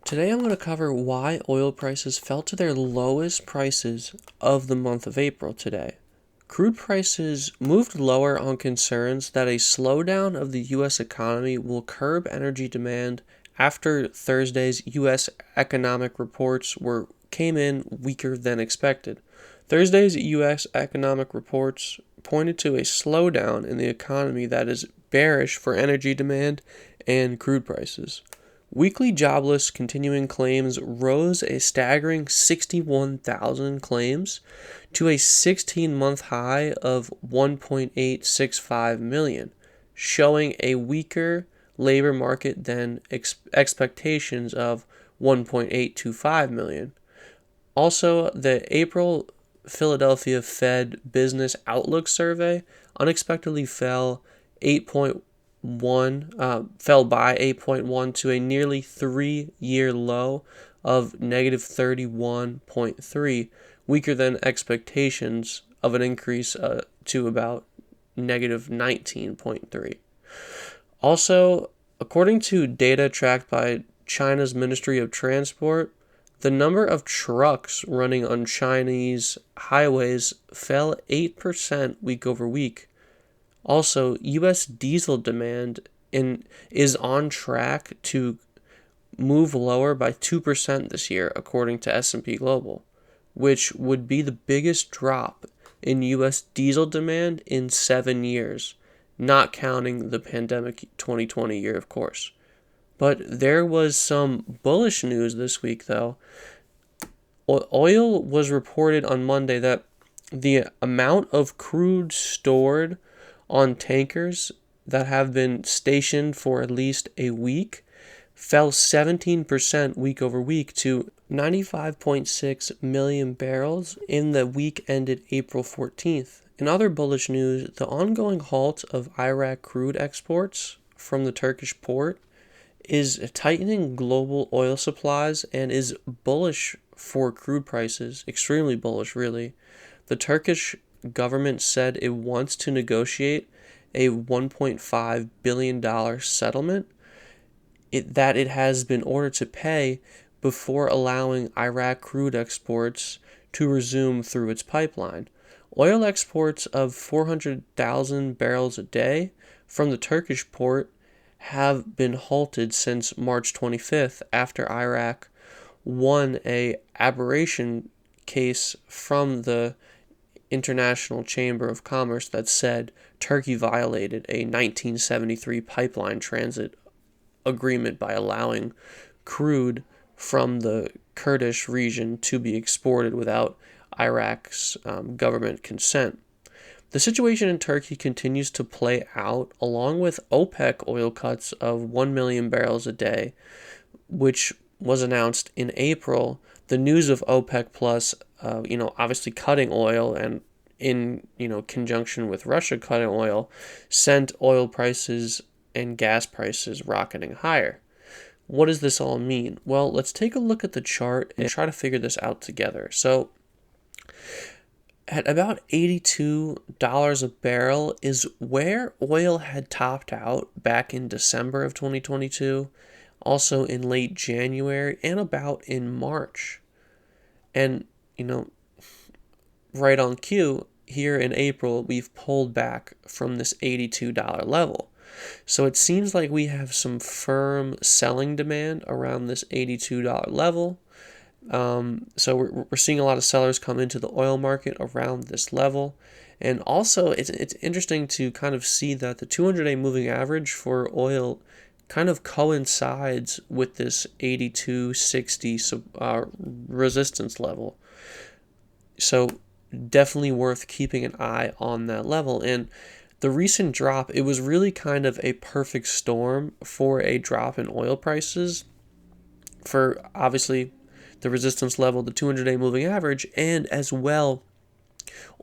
Today I'm going to cover why oil prices fell to their lowest prices of the month of April today. Crude prices moved lower on concerns that a slowdown of the U.S. economy will curb energy demand after Thursday's U.S. economic reports came in weaker than expected. Thursday's U.S. economic reports pointed to a slowdown in the economy that is bearish for energy demand and crude prices. Weekly jobless continuing claims rose a staggering 61,000 claims to a 16-month high of 1.865 million, showing a weaker labor market than expectations of 1.825 million. Also, the April Philadelphia Fed Business Outlook survey unexpectedly fell by 8.1 to a nearly 3-year low of negative 31.3, weaker than expectations of an increase to about negative 19.3. Also, according to data tracked by China's Ministry of Transport, the number of trucks running on Chinese highways fell 8% week over week. Also, U.S. diesel demand is on track to move lower by 2% this year, according to S&P Global, which would be the biggest drop in U.S. diesel demand in 7 years, not counting the pandemic 2020 year, of course. But there was some bullish news this week, though. Oil was reported on Monday that the amount of crude stored on tankers that have been stationed for at least a week fell 17% week over week to 95.6 million barrels in the week ended April 14th. In other bullish news, the ongoing halt of Iraq crude exports from the Turkish port is tightening global oil supplies and is bullish for crude prices, extremely bullish really. The Turkish government said it wants to negotiate a $1.5 billion settlement that it has been ordered to pay before allowing Iraq crude exports to resume through its pipeline. Oil exports of 400,000 barrels a day from the Turkish port have been halted since March 25th after Iraq won a aberration case from the International Chamber of Commerce that said Turkey violated a 1973 pipeline transit agreement by allowing crude from the Kurdish region to be exported without Iraq's government consent. The situation in Turkey continues to play out along with OPEC oil cuts of 1 million barrels a day, which was announced in April. The news of OPEC Plus, obviously cutting oil and in, conjunction with Russia cutting oil, sent oil prices and gas prices rocketing higher. What does this all mean? Well, let's take a look at the chart and try to figure this out together. So, at about $82 a barrel is where oil had topped out back in December of 2022, also in late January, and about in March. And, right on cue, here in April, we've pulled back from this $82 level. So it seems like we have some firm selling demand around this $82 level. So we're seeing a lot of sellers come into the oil market around this level. And also, it's interesting to kind of see that the 200-day moving average for oil kind of coincides with this 82.60 resistance level. So definitely worth keeping an eye on that level. And the recent drop, it was really kind of a perfect storm for a drop in oil prices for obviously the resistance level, the 200-day moving average, and as well,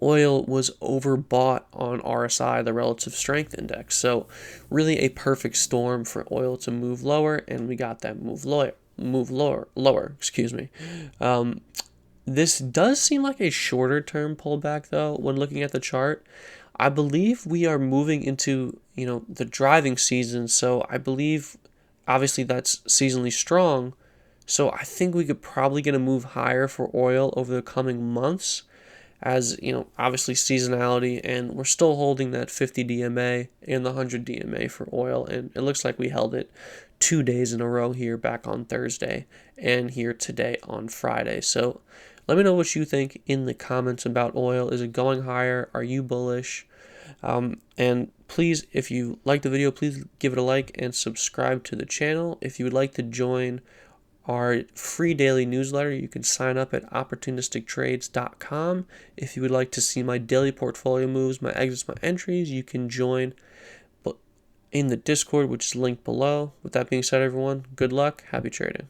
oil was overbought on RSI, the relative strength index. So really a perfect storm for oil to move lower, and we got that move lower. This does seem like a shorter term pullback though when looking at the chart. I believe we are moving into, the driving season, so I believe obviously that's seasonally strong, So I think we could probably get a move higher for oil over the coming months, as obviously seasonality, and we're still holding that 50 DMA and the 100 DMA for oil, and it looks like we held it 2 days in a row here back on Thursday and here today on Friday. So let me know what you think in the comments about oil. Is it going higher? Are you bullish? And please, if you like the video, please give it a like and subscribe to the channel. If you would like to join our free daily newsletter, you can sign up at opportunistictrades.com. If you would like to see my daily portfolio moves, my exits, my entries, you can join in the Discord, which is linked below. With that being said, everyone, good luck, happy trading.